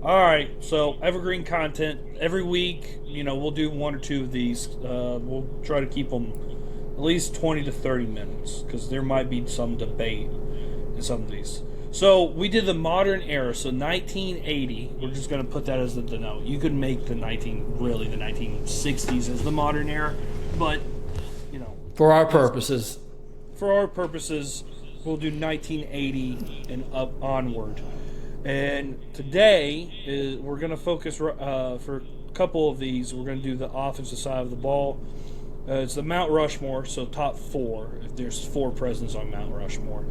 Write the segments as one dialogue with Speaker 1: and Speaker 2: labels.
Speaker 1: All right, so evergreen content every week. We'll do one or two of these. We'll try to keep them at least 20 to 30 minutes because there might be some debate in some of these. So we did the modern era, so 1980. We're just going to put that as the denote. You could make the 1960s as the modern era, but
Speaker 2: for our purposes,
Speaker 1: we'll do 1980 and up onward. And today we're going to focus for a couple of these. We're going to do the offensive side of the ball. It's the Mount Rushmore, so top four. If there's four presidents on Mount Rushmore,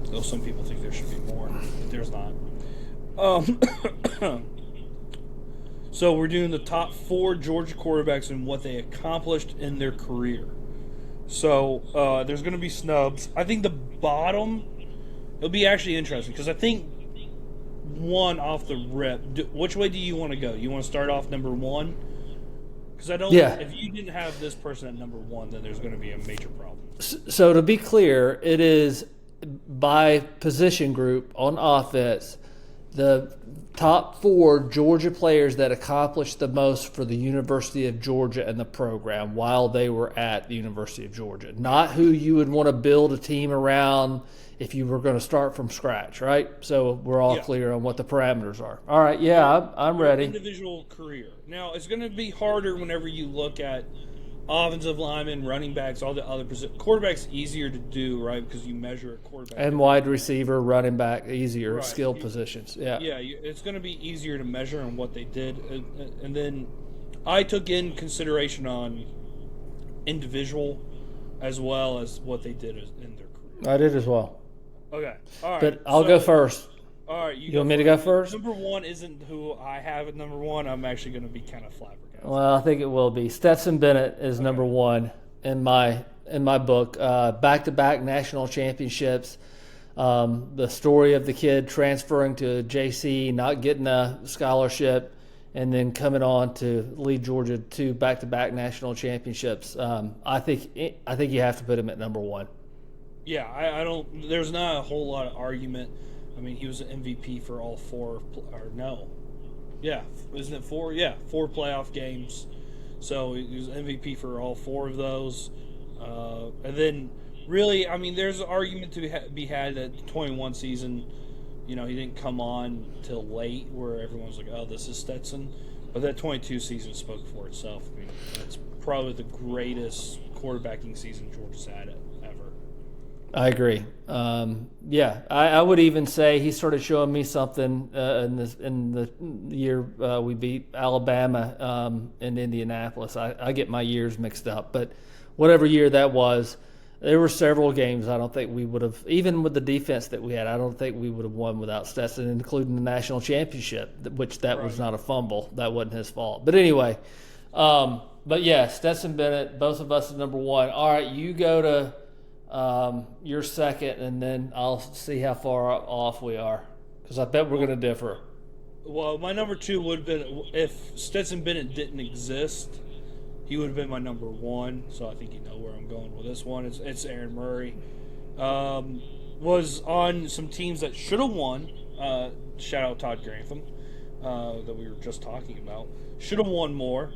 Speaker 1: though some people think there should be more, but there's not. So we're doing the top four Georgia quarterbacks and what they accomplished in their career. So there's going to be snubs. I think the bottom, it'll be actually interesting because I think one off the rip. Which way do you want to go? You want to start off number one? Because I don't.
Speaker 2: Yeah.
Speaker 1: If you didn't have this person at number one, then there's going to be a major problem.
Speaker 2: So to be clear, it is by position group on offense, the top four Georgia players that accomplished the most for the University of Georgia and the program while they were at the University of Georgia. Not who you would want to build a team around if you were going to start from scratch, right? So we're all clear on what the parameters are. All right, I'm ready.
Speaker 1: Individual career. Now, it's going to be harder whenever you look at offensive linemen, running backs, all the other positions. Quarterback's easier to do, right, because you measure a quarterback.
Speaker 2: And wide receiver, running back, easier,
Speaker 1: right.
Speaker 2: Skilled positions. Yeah,
Speaker 1: it's going to be easier to measure on what they did. And then I took in consideration on individual as well as what they did in their career.
Speaker 2: I did as well.
Speaker 1: Okay, all right.
Speaker 2: But I'll go first.
Speaker 1: All right,
Speaker 2: you want me to go first?
Speaker 1: Number one isn't who I have at number one. I'm actually going to be kind of flabbergasted.
Speaker 2: Well, I think it will be. Stetson Bennett is number one in my book. Back-to-back national championships. The story of the kid transferring to JC, not getting a scholarship, and then coming on to lead Georgia to back-to-back national championships. I think you have to put him at number one.
Speaker 1: Yeah, I don't. There's not a whole lot of argument. I mean, he was an MVP for all four. Or no, yeah, isn't it four? Yeah, 4 playoff games. So he was MVP for all 4 of those. And then, really, I mean, there's an argument to be had that the 21 season. He didn't come on till late, where everyone's like, "Oh, this is Stetson." But that 22 season spoke for itself. I mean, it's probably the greatest quarterbacking season Georgia's had ever.
Speaker 2: I agree. I would even say he started showing me something in the year we beat Alabama in Indianapolis. I get my years mixed up, but whatever year that was, there were several games I don't think we would have, even with the defense that we had, I don't think we would have won without Stetson, including the national championship, which that was not a fumble. That wasn't his fault. But anyway, but yeah, Stetson Bennett, both of us at number one. All right, you go to your second, and then I'll see how far off we are, because I bet we're going to differ.
Speaker 1: Well, my number 2 would have been, if Stetson Bennett didn't exist, he would have been my number 1. So I think you know where I'm going with this one. It's Aaron Murray. Was on some teams that should have won. Shout out Todd Grantham, that we were just talking about. Should have won more.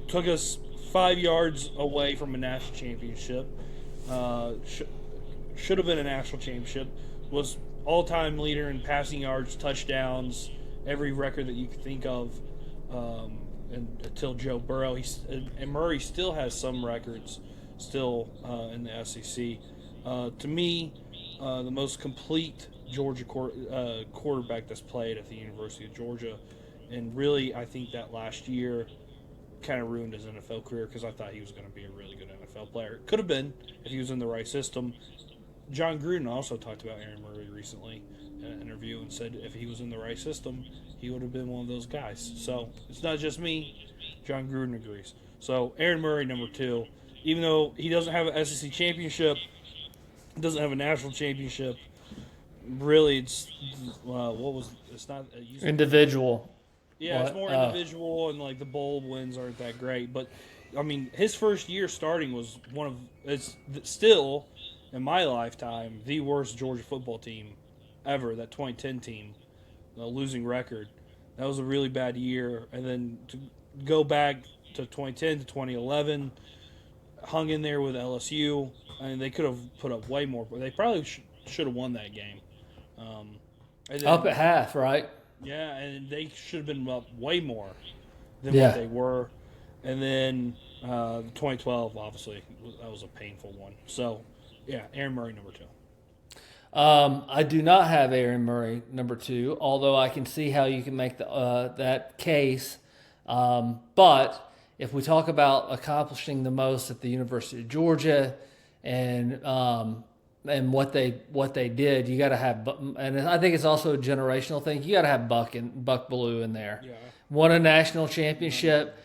Speaker 1: Took us 5 yards away from a national championship. Should have been a national championship. Was all-time leader in passing yards, touchdowns, every record that you could think of, until Joe Burrow. And Murray still has some records still in the SEC. To me, the most complete Georgia quarterback that's played at the University of Georgia. And really, I think that last year kind of ruined his NFL career, because I thought he was going to be a really good NFL player. Could have been if he was in the right system. John Gruden also talked about Aaron Murray recently in an interview and said if he was in the right system, he would have been one of those guys. So it's not just me. John Gruden agrees. So Aaron Murray, number 2. Even though he doesn't have an SEC championship, doesn't have a national championship, really it's not
Speaker 2: individual.
Speaker 1: Yeah, it's more individual, and like the bowl wins aren't that great. But I mean, his first year starting was it's still, in my lifetime, the worst Georgia football team ever. That 2010 team, a losing record. That was a really bad year. And then to go back to 2010 to 2011, hung in there with LSU. I mean, they could have put up way more, but they probably should have won that game. And then,
Speaker 2: Up at half, right?
Speaker 1: yeah, and they should have been up way more than
Speaker 2: Yeah.
Speaker 1: what they were. And then 2012, obviously, that was a painful one. So, yeah, Aaron Murray, number 2.
Speaker 2: I do not have Aaron Murray number 2, although I can see how you can make that case. But if we talk about accomplishing the most at the University of Georgia and what they did, you got to have, and I think it's also a generational thing. You got to have Buck Bellew in there.
Speaker 1: Yeah.
Speaker 2: Won a national championship.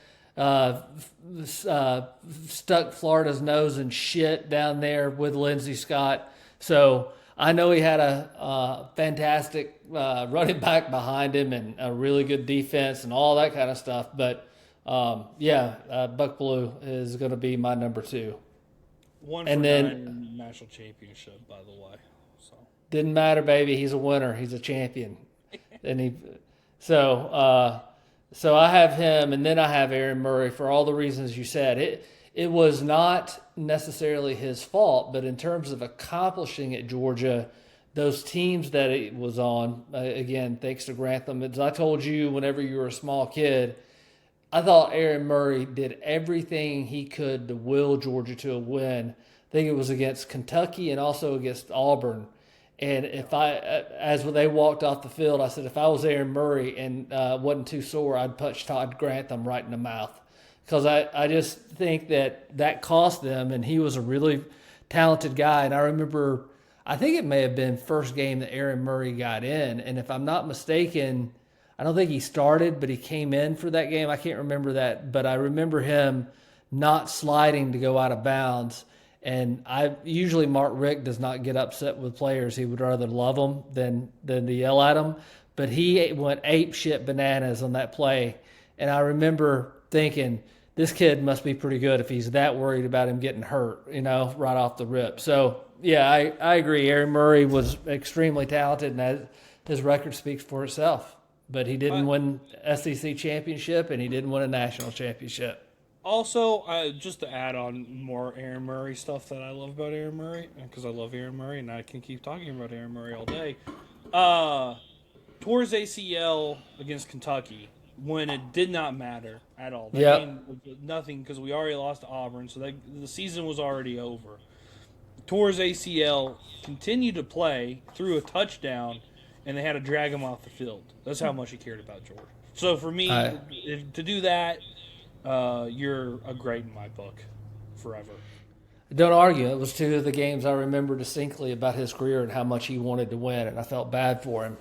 Speaker 2: Stuck Florida's nose in shit down there with Lindsey Scott. So I know he had a fantastic running back behind him and a really good defense and all that kind of stuff. But Buck Bellew is going to be my number 2.
Speaker 1: One
Speaker 2: and
Speaker 1: for
Speaker 2: then
Speaker 1: 9 national championship, by the way. So
Speaker 2: didn't matter, baby. He's a winner. He's a champion. So I have him, and then I have Aaron Murray for all the reasons you said. It was not necessarily his fault, but in terms of accomplishing at Georgia, those teams that it was on, again, thanks to Grantham, as I told you whenever you were a small kid, I thought Aaron Murray did everything he could to will Georgia to a win. I think it was against Kentucky and also against Auburn. And as they walked off the field, I said, if I was Aaron Murray and wasn't too sore, I'd punch Todd Grantham right in the mouth. Because I just think that cost them, and he was a really talented guy. And I remember, I think it may have been first game that Aaron Murray got in. And if I'm not mistaken, I don't think he started, but he came in for that game. I can't remember that, but I remember him not sliding to go out of bounds. And usually Mark Richt does not get upset with players. He would rather love them than to yell at them. But he went ape shit bananas on that play. And I remember thinking, this kid must be pretty good if he's that worried about him getting hurt, right off the rip. So, yeah, I agree. Aaron Murray was extremely talented, and his record speaks for itself. But he didn't win SEC championship, and he didn't win a national championship.
Speaker 1: Also, just to add on more Aaron Murray stuff that I love about Aaron Murray, because I love Aaron Murray, and I can keep talking about Aaron Murray all day. Towards ACL against Kentucky, when it did not matter at all. That game was nothing, because we already lost to Auburn, so the season was already over. Towards ACL, continued to play, threw a touchdown, and they had to drag him off the field. That's how much he cared about Georgia. So for me, to do that, you're a great in my book forever.
Speaker 2: Don't argue. It was 2 of the games I remember distinctly about his career and how much he wanted to win, and I felt bad for him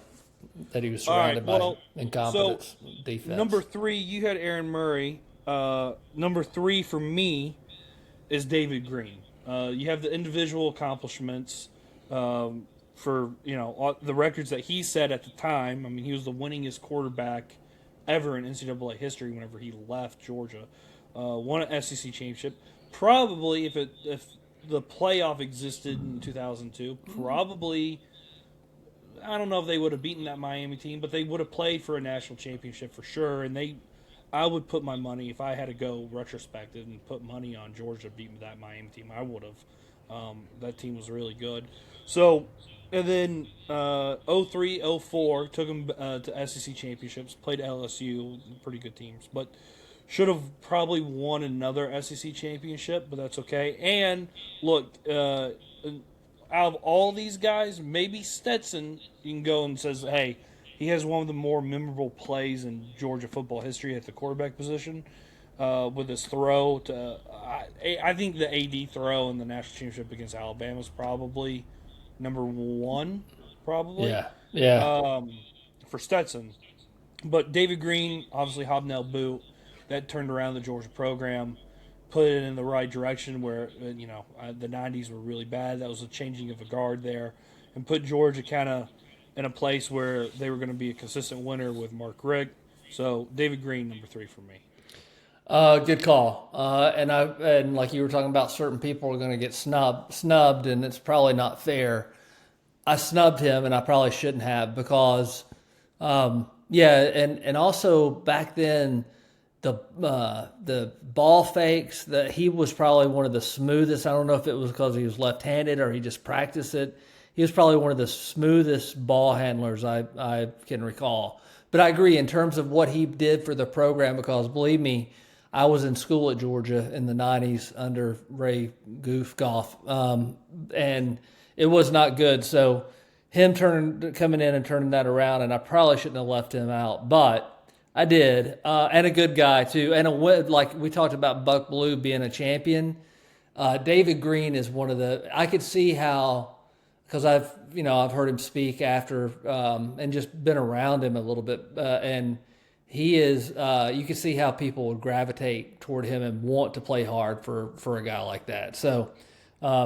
Speaker 2: that he was surrounded by incompetence defense.
Speaker 1: Number 3, you had Aaron Murray. Number 3 for me is David Greene. You have the individual accomplishments for the records that he set at the time. I mean, he was the winningest quarterback ever in NCAA history whenever he left Georgia. Won an SEC championship. Probably, if the playoff existed in 2002, probably, I don't know if they would have beaten that Miami team, but they would have played for a national championship for sure. And I would put my money, if I had to go retrospective and put money on Georgia beating that Miami team, I would have. That team was really good. So, and then 03, 04, took them to SEC championships, played LSU, pretty good teams, but should have probably won another SEC championship, but that's okay. And look, out of all these guys, maybe Stetson, you can go and says, hey, he has one of the more memorable plays in Georgia football history at the quarterback position with his throw to. I think the AD throw in the national championship against Alabama is probably number 1, probably.
Speaker 2: Yeah.
Speaker 1: For Stetson. But David Greene, obviously hobnail boot, that turned around the Georgia program, put it in the right direction where, the 90s were really bad. That was a changing of a guard there, and put Georgia kind of in a place where they were going to be a consistent winner with Mark Richt. So David Greene, number 3 for me.
Speaker 2: Good call. And like you were talking about, certain people are going to get snubbed, and it's probably not fair. I snubbed him, and I probably shouldn't have, because Yeah, and also back then, the ball fakes, that he was probably one of the smoothest. I don't know if it was because he was left-handed or he just practiced it. He was probably one of the smoothest ball handlers I can recall. But I agree in terms of what he did for the program, because believe me, I was in school at Georgia in the 90s under Ray Goof Goff, and it was not good. So him coming in and turning that around, and I probably shouldn't have left him out, but I did, and a good guy too. And like we talked about Buck Blue being a champion, David Greene is one of the. I could see how, because I've heard him speak after, and just been around him a little bit, and he is. You can see how people would gravitate toward him and want to play hard for a guy like that. So,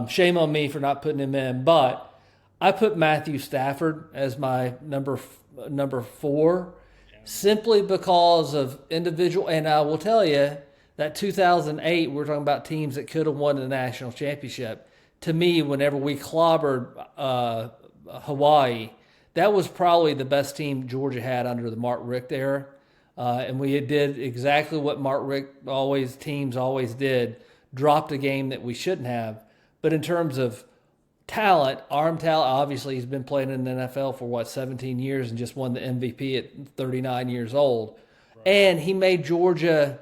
Speaker 2: shame on me for not putting him in, but I put Matthew Stafford as my number 4, simply because of individual. And I will tell you that 2008, we're talking about teams that could have won the national championship. To me, whenever we clobbered Hawaii, that was probably the best team Georgia had under the Mark Richt era. And we did exactly what Mark Richt teams always did, dropped a game that we shouldn't have. But in terms of talent, arm talent, obviously he's been playing in the NFL for 17 years and just won the MVP at 39 years old. Right. And he made Georgia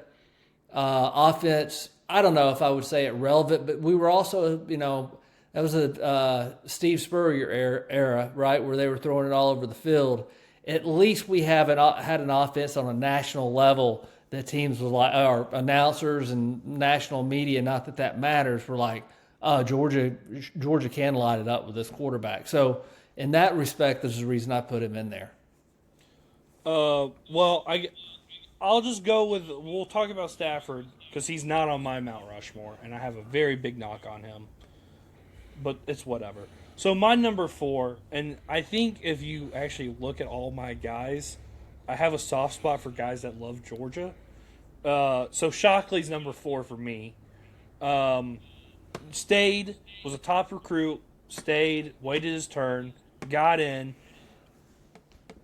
Speaker 2: offense, I don't know if I would say it relevant, but we were also, that was a Steve Spurrier era, right, where they were throwing it all over the field. At least we had an offense on a national level that teams was like, our announcers and national media, not that matters, were like, Georgia can light it up with this quarterback. So in that respect, this is the reason I put him in there.
Speaker 1: Well, I'll just go with, we'll talk about Stafford because he's not on my Mount Rushmore, and I have a very big knock on him. But it's whatever. So my number 4, and I think if you actually look at all my guys, I have a soft spot for guys that love Georgia. So Shockley's number 4 for me. Stayed, was a top recruit, stayed, waited his turn, got in.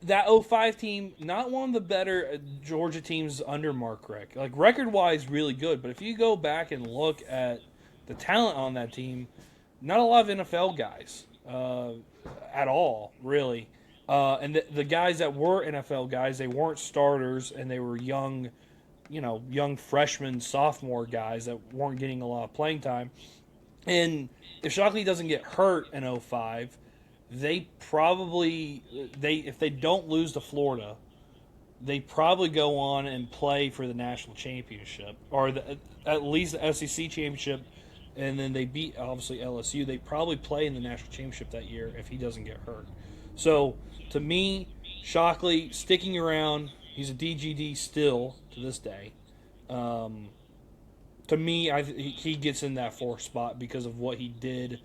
Speaker 1: That 05 team, not one of the better Georgia teams under Mark Richt. Like, record-wise, really good. But if you go back and look at the talent on that team, not a lot of NFL guys at all, really. And the guys that were NFL guys, they weren't starters, and they were young freshmen, sophomore guys that weren't getting a lot of playing time. And if Shockley doesn't get hurt in 05, if they don't lose to Florida, they probably go on and play for the national championship, or at least the SEC championship, and then they beat, obviously, LSU. They probably play in the national championship that year if he doesn't get hurt. So, to me, Shockley sticking around, he's a DGD still to this day. To me, he gets in that 4th spot because of what he did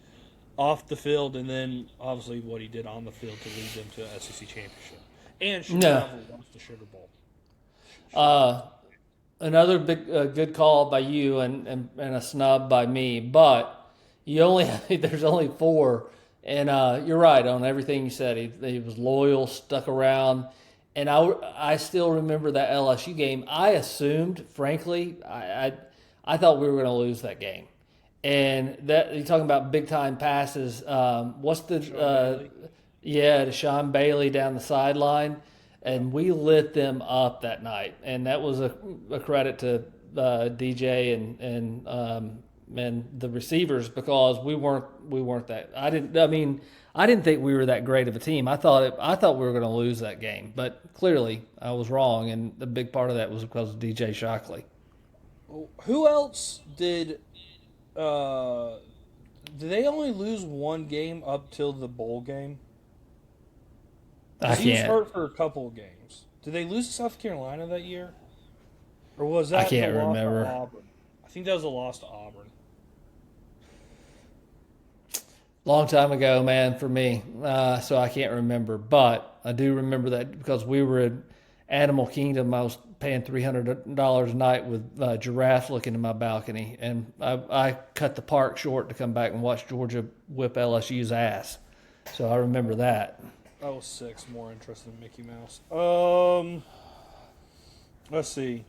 Speaker 1: off the field, and then obviously what he did on the field to lead them to the SEC championship. And should have lost the Sugar Bowl.
Speaker 2: Another big good call by you and a snub by me, but there's only 4, and you're right on everything you said. He was loyal, stuck around. And I still remember that LSU game. I assumed, frankly, I thought we were going to lose that game. And that you're talking about big time passes. What's the to Sean Bailey down the sideline, and we lit them up that night. And that was a credit to DJ and the receivers, because we weren't that. I didn't think we were that great of a team. I thought we were going to lose that game, but clearly I was wrong, and a big part of that was because of DJ Shockley.
Speaker 1: Who else did they only lose one game up till the bowl game? He was hurt for a couple of games. Did they lose to South Carolina that year? Or was that
Speaker 2: I can't remember.
Speaker 1: Auburn? I think that was a loss to Auburn.
Speaker 2: Long time ago, man, for me. So I can't remember. But I do remember that because we were in Animal Kingdom. I was paying $300 a night with giraffes looking in my balcony. And I cut the park short to come back and watch Georgia whip LSU's ass. So I remember that.
Speaker 1: 06, more interested in Mickey Mouse. Let's see.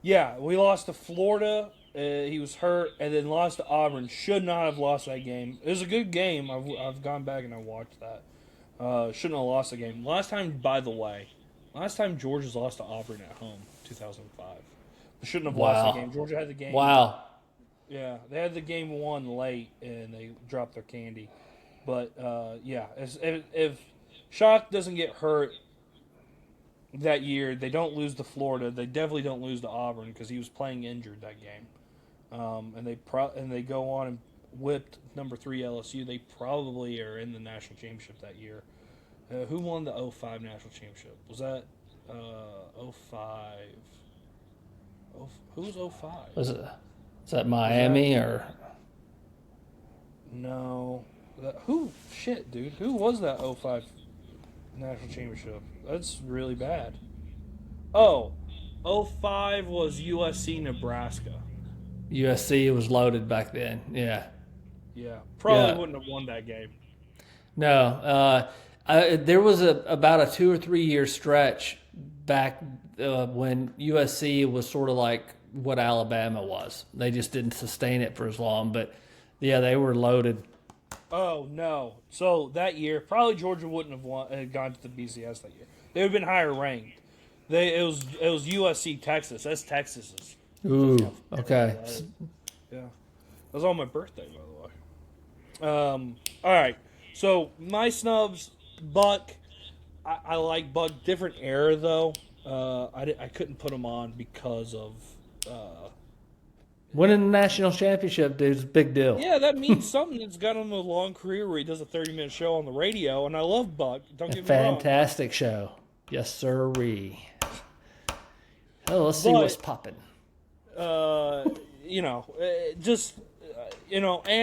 Speaker 1: Yeah, we lost to Florida. He was hurt, and then lost to Auburn. Should not have lost that game. It was a good game. I've gone back and I watched that. Shouldn't have lost the game. Last time, by the way, Georgia's lost to Auburn at home, 2005. They shouldn't have lost the game. Georgia had the game.
Speaker 2: Wow.
Speaker 1: Yeah, they had the game won late, and they dropped their candy. But, yeah, if Shock doesn't get hurt that year, they don't lose to Florida. They definitely don't lose to Auburn because he was playing injured that game. And they go on and whipped number 3 LSU. They probably are in the national championship that year. Who won the 05 national championship? Was that 05? Who was 05?
Speaker 2: Was that Miami or?
Speaker 1: No. Shit, dude. Who was that 05 national championship? That's really bad. 05 was USC Nebraska.
Speaker 2: USC was loaded back then. Yeah.
Speaker 1: Yeah. Probably wouldn't have won that game.
Speaker 2: No. There was about a 2 or 3 year stretch back when USC was sort of like what Alabama was. They just didn't sustain it for as long. But, yeah, they were loaded.
Speaker 1: Oh, no. So that year, probably Georgia wouldn't have gone to the BCS that year. They would have been higher ranked. It was USC Texas. That's Texas's.
Speaker 2: Ooh, okay.
Speaker 1: Yeah. That was on my birthday, by the way. All right. So my snubs, Buck. I like Buck. Different era, though. I couldn't put him on because of...
Speaker 2: winning the national championship, dude, is a big deal.
Speaker 1: Yeah, that means something. It's got him a long career where he does a 30-minute show on the radio, and I love Buck. Don't get me wrong.
Speaker 2: Fantastic show. Yes, sirree. Oh, let's see what's popping.
Speaker 1: And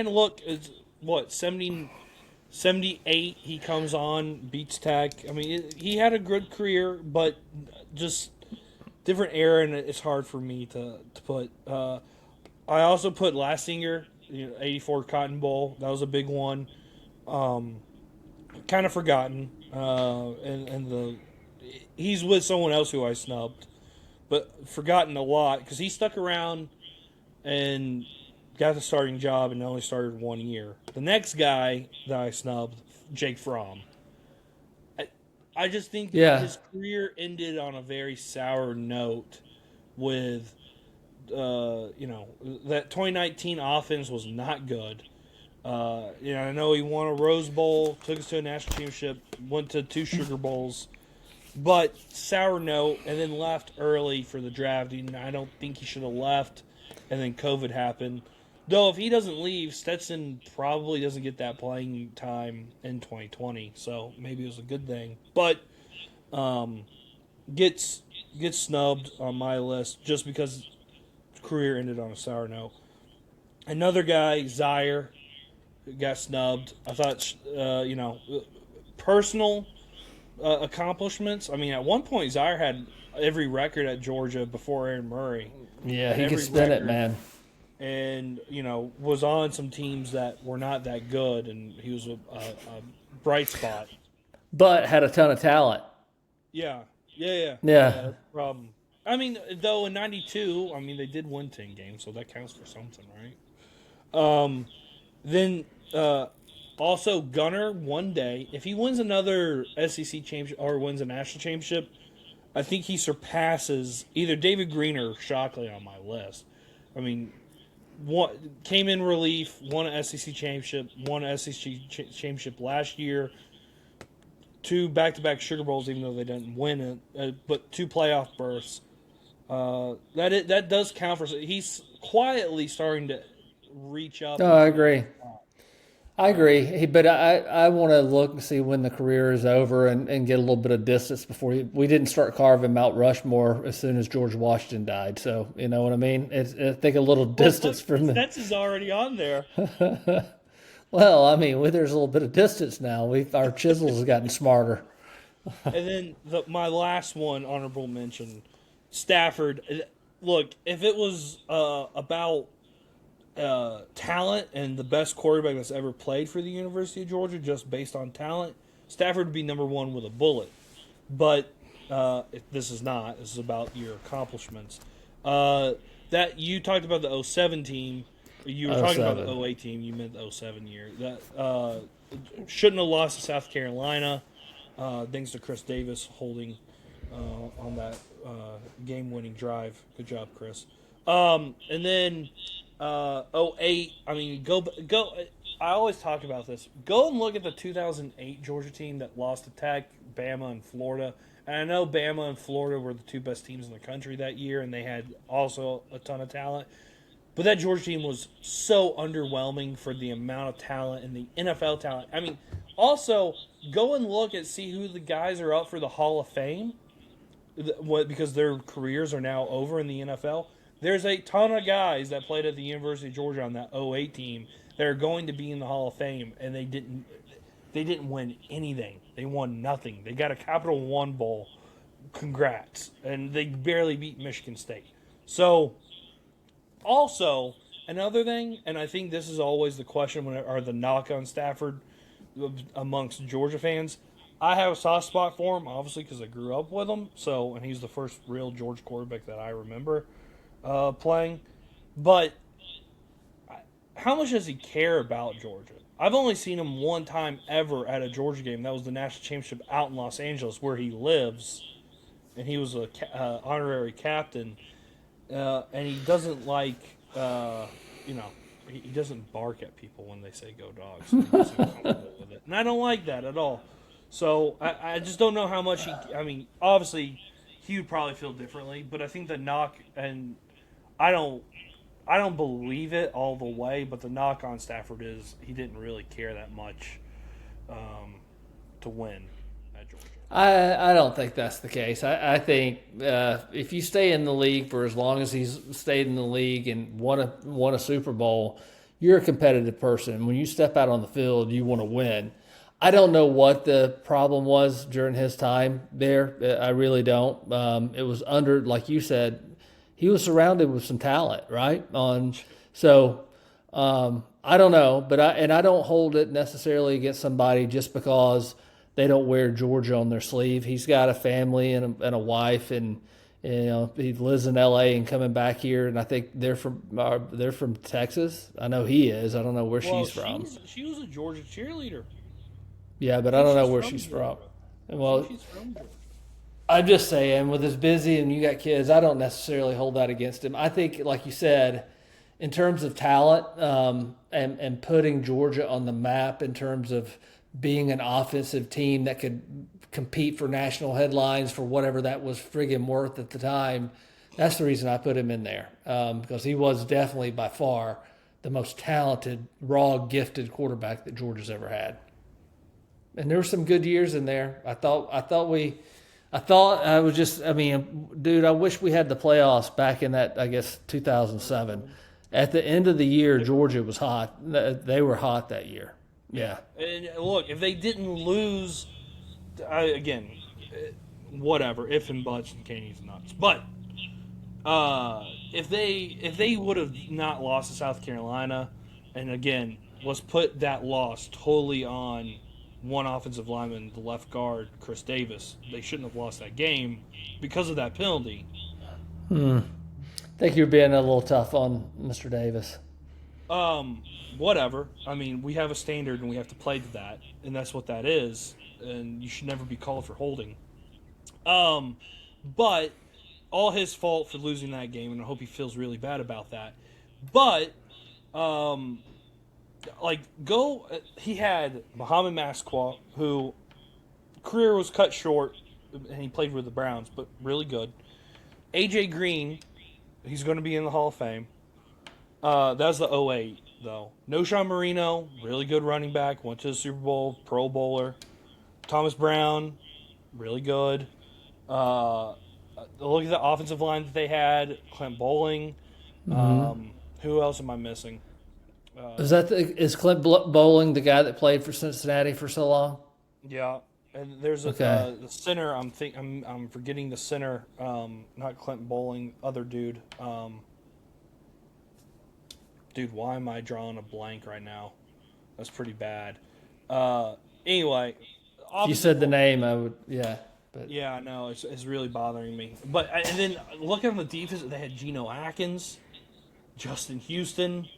Speaker 1: look, it's what, 78, he comes on, beats Tech. I mean, he had a good career, but just different era, and it's hard for me to put. I also put Lassinger, 84 Cotton Bowl. That was a big one. Kind of forgotten. He's with someone else who I snubbed, but forgotten a lot because he stuck around and got the starting job and only started 1 year. The next guy that I snubbed, Jake Fromm. I just think his career ended on a very sour note with, that 2019 offense was not good. I know he won a Rose Bowl, took us to a national championship, went to 2 Sugar Bowls, but sour note, and then left early for the draft. I don't think he should have left, and then COVID happened. Though if he doesn't leave, Stetson probably doesn't get that playing time in 2020, so maybe it was a good thing. But gets snubbed on my list just because his career ended on a sour note. Another guy, Zeier, got snubbed. I thought, personal accomplishments. I mean, at one point, Zeier had every record at Georgia before Aaron Murray.
Speaker 2: Yeah, he could spin it, man.
Speaker 1: And, was on some teams that were not that good, and he was a bright spot.
Speaker 2: But had a ton of talent.
Speaker 1: Yeah. Problem. I mean, though, in 92, they did win 10 games, so that counts for something, right? Then, also, Gunner, one day, if he wins another SEC championship or wins a national championship, I think he surpasses either David Greene or Shockley on my list. Came in relief, won an SEC championship, won an SEC championship last year, 2 back-to-back Sugar Bowls, even though they didn't win it, but 2 playoff berths. That does count for. He's quietly starting to reach up.
Speaker 2: No, I agree. But I want to look and see when the career is over and get a little bit of distance before we didn't start carving Mount Rushmore as soon as George Washington died. So, you know what I mean? I think a little distance from the...
Speaker 1: Stetson's already on there.
Speaker 2: Well, there's a little bit of distance now. Our chisels have gotten smarter.
Speaker 1: And then my last one, honorable mention, Stafford. Look, if it was about... talent and the best quarterback that's ever played for the University of Georgia just based on talent, Stafford would be number one with a bullet. But this is not. This is about your accomplishments. That you talked about the 07 team. You were talking about the 08 team. You meant the 07 year. That shouldn't have lost to South Carolina. Thanks to Chris Davis holding on that game-winning drive. Good job, Chris. And then 08. I mean, go. I always talk about this. Go and look at the 2008 Georgia team that lost to Tech, Bama, and Florida. And I know Bama and Florida were the two best teams in the country that year, and they had also a ton of talent. But that Georgia team was so underwhelming for the amount of talent and the NFL talent. I mean, also, go and look and see who the guys are up for the Hall of Fame because their careers are now over in the NFL. There's a ton of guys that played at the University of Georgia on that 08 team that are going to be in the Hall of Fame, and they didn't win anything. They won nothing. They got a Capital One Bowl. Congrats. And they barely beat Michigan State. So, also, another thing, and I think this is always the question or the knock on Stafford amongst Georgia fans. I have a soft spot for him, obviously, because I grew up with him. And he's the first real Georgia quarterback that I remember playing. But how much does he care about Georgia? I've only seen him one time ever at a Georgia game. That was the national championship out in Los Angeles, where he lives, and he was a honorary captain. And he doesn't like, he doesn't bark at people when they say "Go Dogs." So he doesn't comfortable with it, and I don't like that at all. So I just don't know how much he. I mean, obviously, he would probably feel differently, but I think the knock, and I don't believe it all the way, but the knock on Stafford is he didn't really care that much to win at Georgia.
Speaker 2: I don't think that's the case. I think if you stay in the league for as long as he's stayed in the league and won a Super Bowl, you're a competitive person. When you step out on the field, you want to win. I don't know what the problem was during his time there. I really don't. It was like you said, he was surrounded with some talent, right? I don't know, but I don't hold it necessarily against somebody just because they don't wear Georgia on their sleeve. He's got a family and a wife, and he lives in L.A. and coming back here. And I think they're from Texas. I know he is. I don't know where she's from.
Speaker 1: She was a Georgia cheerleader.
Speaker 2: Yeah, but I don't know where she's from. Well, she's from Georgia. I'm just saying, with as busy and you got kids, I don't necessarily hold that against him. I think, like you said, in terms of talent and putting Georgia on the map in terms of being an offensive team that could compete for national headlines for whatever that was friggin' worth at the time, that's the reason I put him in there, because he was definitely by far the most talented, raw, gifted quarterback that Georgia's ever had. And there were some good years in there. I mean, dude, I wish we had the playoffs back in that, I guess, 2007. At the end of the year, Georgia was hot. They were hot that year. Yeah.
Speaker 1: And look, if they didn't lose, again, whatever, if and buts and Caney's nuts. But if they would have not lost to South Carolina, and again, let's put that loss totally on one offensive lineman, the left guard, Chris Davis. They shouldn't have lost that game because of that penalty.
Speaker 2: I think you're being a little tough on Mr. Davis.
Speaker 1: Whatever. I mean, we have a standard and we have to play to that, and that's what that is. And you should never be called for holding. But all his fault for losing that game, and I hope he feels really bad about that. But he had Muhammad Massaquoi, who career was cut short, and he played with the Browns, but really good. A.J. Greene, he's going to be in the Hall of Fame. That was the 08, though. Noshawn Marino, really good running back, went to the Super Bowl, Pro Bowler. Thomas Brown, really good. Look at the offensive line that they had. Clint Bowling. Who else am I missing?
Speaker 2: Is Clint Bowling the guy that played for Cincinnati for so long?
Speaker 1: Yeah, and there's the center. I'm forgetting the center. Not Clint Bowling, other dude. Dude, why am I drawing a blank right now? That's pretty bad. Anyway,
Speaker 2: If you said the name, I would, yeah. But
Speaker 1: yeah, no, it's really bothering me. But and then looking on the defense, they had Geno Atkins, Justin Houston.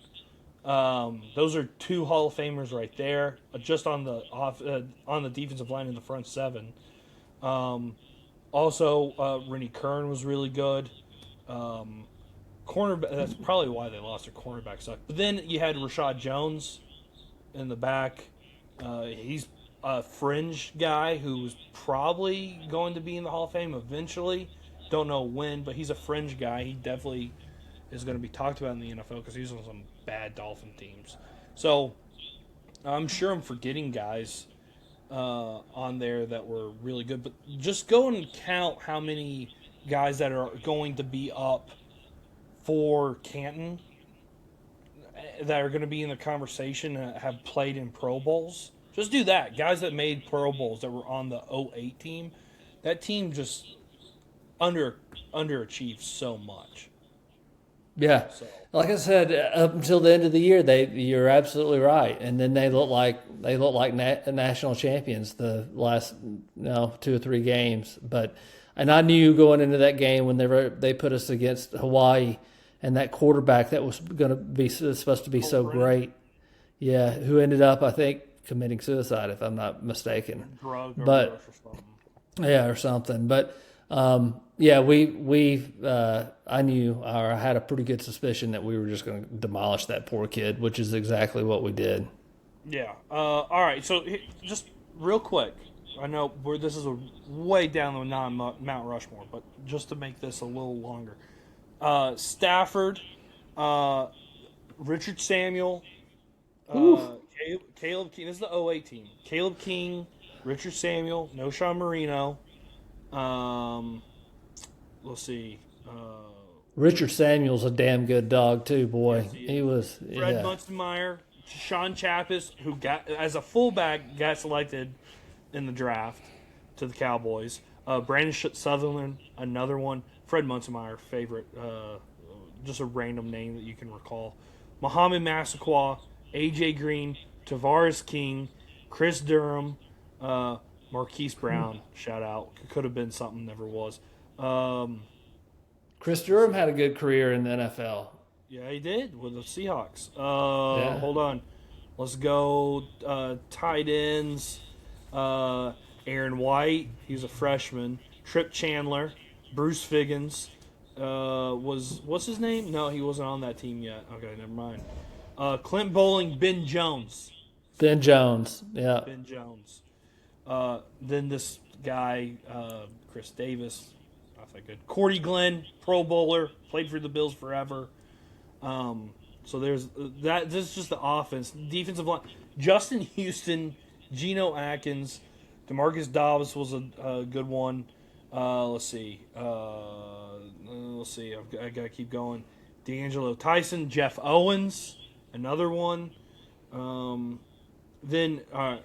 Speaker 1: Those are 2 Hall of Famers right there, just on the defensive line in the front 7. Also, Rennie Kern was really good. Cornerback. That's probably why they lost. Their cornerback sucked. But then you had Rashad Jones in the back. He's a fringe guy who's probably going to be in the Hall of Fame eventually. Don't know when, but he's a fringe guy. He definitely is going to be talked about in the NFL because he's on some bad Dolphin teams. So I'm sure I'm forgetting guys on there that were really good. But just go and count how many guys that are going to be up for Canton that are going to be in the conversation have played in Pro Bowls. Just do that. Guys that made Pro Bowls that were on the 08 team, that team just underachieved so much.
Speaker 2: yeah,
Speaker 1: So,
Speaker 2: like I said, up until the end of the year, you're absolutely right. And then they look like national champions the last 2 or 3 games. And I knew going into that game when they put us against Hawaii. And that quarterback that was supposed to be so great, yeah, who ended up, I think, committing suicide, if I'm not mistaken.
Speaker 1: Drug or something.
Speaker 2: Yeah, or something. But yeah, I knew, or I had a pretty good suspicion that we were just going to demolish that poor kid, which is exactly what we did.
Speaker 1: Yeah. All right. So just real quick, I know this is way down the non-Mount Rushmore, but just to make this a little longer. Stafford, Richard Samuel, Caleb King. This is the 08 team. Caleb King, Richard Samuel, No Sean Marino. Let's see.
Speaker 2: Richard Samuel's a damn good dog too, boy.
Speaker 1: Yes,
Speaker 2: he was.
Speaker 1: Fred Munstermeyer, Sean Chappis, who got as a fullback got selected in the draft to the Cowboys. Brandon Sutherland, another one. Fred Munstermeyer, favorite, just a random name that you can recall. Muhammad Massaquoi, A.J. Greene, Tavares King, Chris Durham, Marquise Brown, shout out. Could have been something, never was.
Speaker 2: Chris Durham had a good career in the NFL.
Speaker 1: Yeah, he did with the Seahawks. Hold on. Let's go tight ends. Aaron White, he was a freshman. Trip Chandler. Bruce Figgins what's his name? No, he wasn't on that team yet. Okay, never mind. Clint Bowling, Ben Jones.
Speaker 2: Ben Jones, yeah.
Speaker 1: Ben Jones. Then this guy, Chris Davis, not that good. Cordy Glenn, Pro Bowler, played for the Bills forever. So there's that. This is just the offense. Defensive line. Justin Houston, Geno Atkins, DeMarcus Dobbs was a good one. Let's see. I gotta keep going. D'Angelo Tyson, Jeff Owens, another one. Then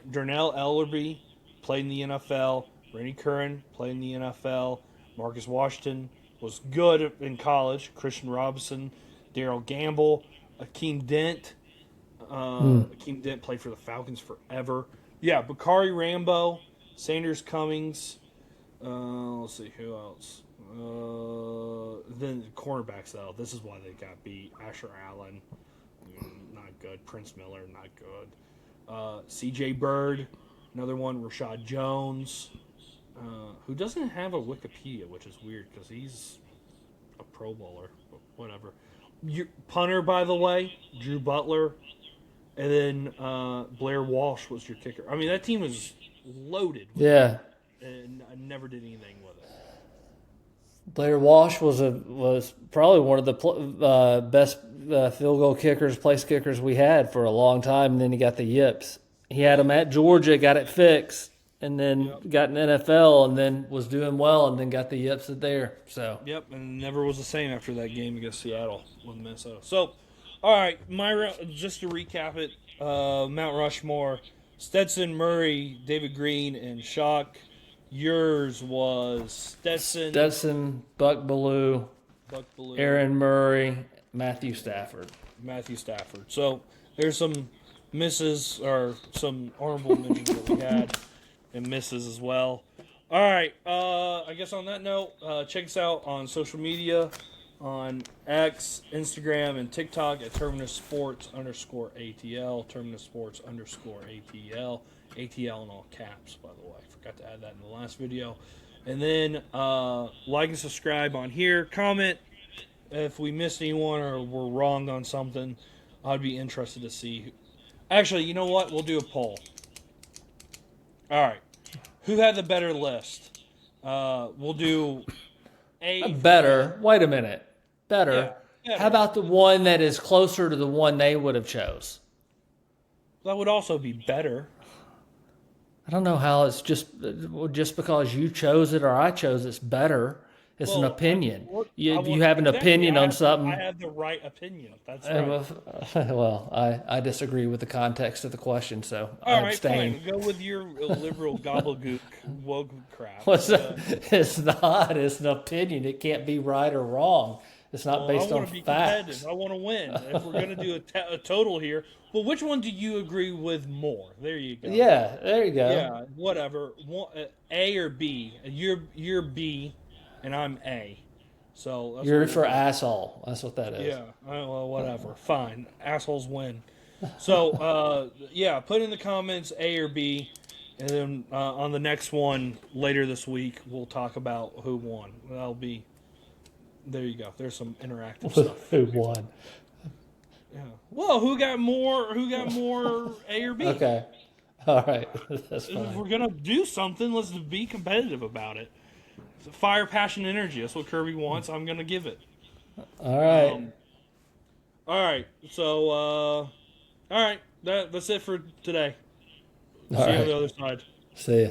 Speaker 1: Darnell Ellerby played in the NFL. Rennie Curran played in the NFL. Marcus Washington was good in college. Christian Robinson, Darrell Gamble, Akeem Dent. Akeem Dent played for the Falcons forever. Yeah, Bakari Rambo, Sanders Cummings. Let's see, who else? Then the cornerbacks, though. This is why they got beat. Asher Allen, not good. Prince Miller, not good. C.J. Bird, another one. Rashad Jones, who doesn't have a Wikipedia, which is weird because he's a Pro Bowler. But whatever. Punter, by the way, Drew Butler. And then Blair Walsh was your kicker. I mean, that team was loaded.
Speaker 2: Yeah.
Speaker 1: And I never did anything with it.
Speaker 2: Blair Walsh was probably one of the best field goal kickers, place kickers we had for a long time, and then he got the yips. He had him at Georgia, got it fixed, and then got an NFL, and then was doing well, and then got the yips there. So
Speaker 1: and never was the same after that game against Seattle with Minnesota. So, all right, just to recap it, Mount Rushmore, Stetson, Murray, David Greene, and Shock. Yours was Stetson,
Speaker 2: Buck Bellew, Aaron Murray, Matthew Stafford.
Speaker 1: So there's some misses or some honorable mentions that we had. and misses as well. All right. I guess on that note, check us out on social media, on X, Instagram, and TikTok at Terminus Sports _ATL. Terminus Sports _ATL. ATL in all caps, by the way. Forgot to add that in the last video. And then like and subscribe on here. Comment if we missed anyone or we're wrong on something. I'd be interested to see. Actually, you know what? We'll do a poll. All right. Who had the better list? We'll do
Speaker 2: Better. Wait a minute. Better.
Speaker 1: Yeah,
Speaker 2: How about the one that is closer to the one they would have chose?
Speaker 1: that would also be better.
Speaker 2: I don't know how it's just because you chose it or I chose it's better. It's an opinion. You have an opinion on something.
Speaker 1: I have the right opinion. That's right.
Speaker 2: Well, I disagree with the context of the question, so
Speaker 1: All
Speaker 2: I
Speaker 1: right,
Speaker 2: abstain.
Speaker 1: fine. Go with your liberal gobbledygook woke crap.
Speaker 2: It's not. It's an opinion. It can't be right or wrong. It's not based on facts.
Speaker 1: I want to win. If we're going to do a total here, well, which one do you agree with more? There you go.
Speaker 2: Yeah, there you go.
Speaker 1: Yeah, whatever. A or B? You're B, and I'm A. So that's
Speaker 2: You're for asshole. That's what that is.
Speaker 1: Yeah. Well, whatever. Fine. Assholes win. So yeah, put in the comments A or B, and then on the next one later this week we'll talk about who won. That'll be. There you go. There's some interactive stuff.
Speaker 2: Who won?
Speaker 1: Yeah. Well, who got more A or B?
Speaker 2: Okay. All right. That's
Speaker 1: If
Speaker 2: fine.
Speaker 1: we're gonna do something, let's be competitive about it. Fire, passion, energy. That's what Kirby wants. I'm gonna give it.
Speaker 2: All right.
Speaker 1: All right. So, all right. That's it for today. See you on the other side.
Speaker 2: See ya.